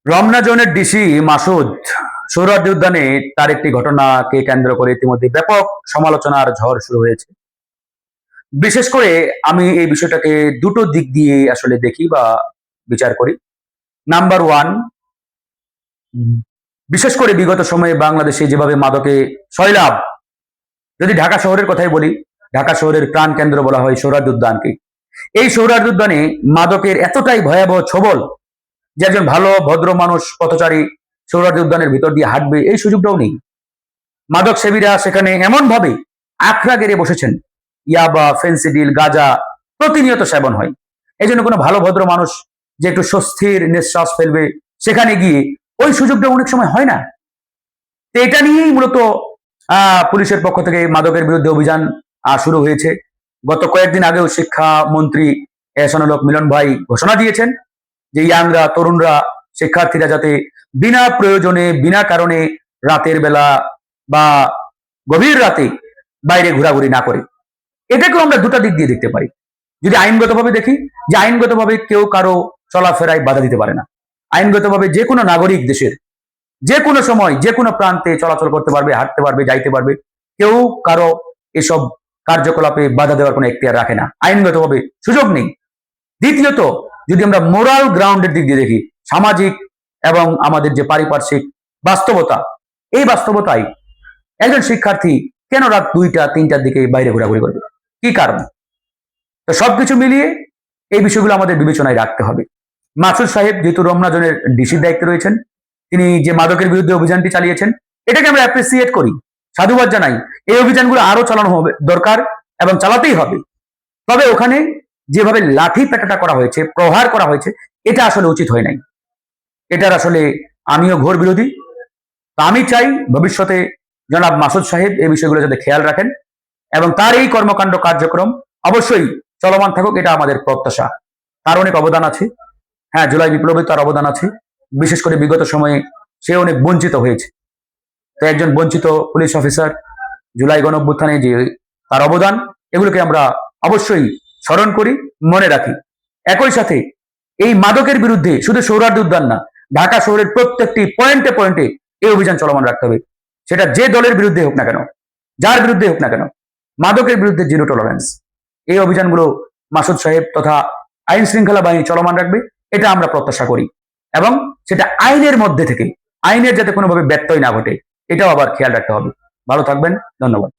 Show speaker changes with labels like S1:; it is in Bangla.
S1: রমনা জোনের ডিসি মাসুদ সোহরাওয়ার্দী উদ্যানে তার একটি ঘটনাকে কেন্দ্র করে ইতিমধ্যে ব্যাপক সমালোচনার ঝড় শুরু হয়েছে। বিশেষ করে আমি এই বিষয়টাকে দুটো দিক দিয়ে আসলে দেখি বা বিচার করি। নাম্বার ওয়ান, বিশেষ করে বিগত সময়ে বাংলাদেশে যেভাবে মাদকে সয়লাব, যদি ঢাকা শহরের কথাই বলি, ঢাকা শহরের প্রাণ কেন্দ্র বলা হয় সোহরাওয়ার্দী উদ্যানকে। এই সোহরাওয়ার্দী উদ্যানে মাদকের এতটাই ভয়াবহ ছবল যে একজন ভালো ভদ্র মানুষ পথচারী সোহরাওয়ার্দী উদ্যানের ভিতর দিয়ে হাঁটবে এই সুযোগটাও নেই। মাদক সেবীরা সেখানে এমন ভাবে আখড়া গেড়ে বসেছেন, ইয়াবা, ফেন্সিডিল, গাঁজা প্রতিনিয়ত সেবন হয়। এই জন্য কোনো ভালো ভদ্র মানুষ যে একটু স্বস্তির নিঃশ্বাস ফেলবে সেখানে গিয়ে ওই সুযোগটা অনেক সময় হয় না। তো এটা নিয়েই মূলত পুলিশের পক্ষ থেকে মাদকের বিরুদ্ধে অভিযান শুরু হয়েছে। গত কয়েকদিন আগেও শিক্ষামন্ত্রী এহসানুল হক মিলন ভাই ঘোষণা দিয়েছেন যে ইয়াংরা, তরুণরা, শিক্ষার্থীরা যাতে বিনা প্রয়োজনে, বিনা কারণে রাতের বেলা বা গভীর রাতে বাইরে ঘোরাঘুরি না করে। এটাকেও আমরা দুটা দিক দিয়ে দেখতে পারি। যদি আইনগতভাবে দেখি, যে আইনগতভাবে কেউ কারো চলাফেরায় বাধা দিতে পারে না। আইনগতভাবে যে কোনো নাগরিক দেশের যে কোনো সময় যে কোনো প্রান্তে চলাচল করতে পারবে, হাঁটতে পারবে, যাইতে পারবে। কেউ কারো এসব কার্যকলাপে বাধা দেওয়ার কোনো এখতিয়ার রাখে না, আইনগতভাবে সুযোগ নেই। দ্বিতীয়ত, যদি আমরা মোরাল গ্রাউন্ডের দিক দিয়ে দেখি, সামাজিক এবং আমাদের যে পারিপার্শ্বিক বাস্তবতা, এই বাস্তবতায় একজন শিক্ষার্থী কেন রাত 2টা 3টার দিকে বাইরে ঘোরাঘুরি করবে? কি কারণ? তো সবকিছু মিলিয়ে এই বিষয়গুলো আমাদের বিবেচনায় রাখতে হবে। মাসুদ সাহেব যেহেতু রমনা জোনের ডিসির দায়িত্বে রয়েছেন, তিনি যে মাদকের বিরুদ্ধে অভিযানটি চালিয়েছেন, এটাকে আমরা অ্যাপ্রিসিয়েট করি, সাধুবাদ জানাই। এই অভিযানগুলো আরো চালানো হবে দরকার এবং চালাতেই হবে। তবে ওখানে যেভাবে লাঠি পেটাটা করা হয়েছে, প্রহার করা হয়েছে, এটা আসলে উচিত হয় নাই। এটার আসলে আমিও ঘোর বিরোধী। তা আমি চাই ভবিষ্যতে জনাব মাসুদ সাহেব এই বিষয়গুলো যাতে খেয়াল রাখেন এবং তার এই কর্মকাণ্ড কার্যক্রম অবশ্যই চলমান থাকুক, এটা আমাদের প্রত্যাশা। তার অনেক অবদান আছে। হ্যাঁ, জুলাই বিপ্লবে তার অবদান আছে। বিশেষ করে বিগত সময়ে সে অনেক বঞ্চিত হয়েছে। তো একজন বঞ্চিত পুলিশ অফিসার, জুলাই গণঅভ্যুত্থানে যে তার অবদান, এগুলোকে আমরা অবশ্যই স্মরণ করি, মনে রাখি। একই সাথে এই মাদকের বিরুদ্ধে শুধু সোহরাওয়ার্দী উদ্যান না, ঢাকা শহরের প্রত্যেকটি পয়েন্টে পয়েন্টে এই অভিযান চলমান রাখতে হবে। সেটা যে দলের বিরুদ্ধে হোক না কেন, যার বিরুদ্ধে হোক না কেন, মাদকের বিরুদ্ধে জিরো টলারেন্স। এই অভিযানগুলো মাসুদ সাহেব তথা আইন শৃঙ্খলা বাহিনী চলমান রাখবে, এটা আমরা প্রত্যাশা করি। এবং সেটা আইনের মধ্যে থেকে, আইনের যাতে কোনোভাবে ব্যত্যয় না ঘটে, এটাও আবার খেয়াল রাখতে হবে। ভালো থাকবেন, ধন্যবাদ।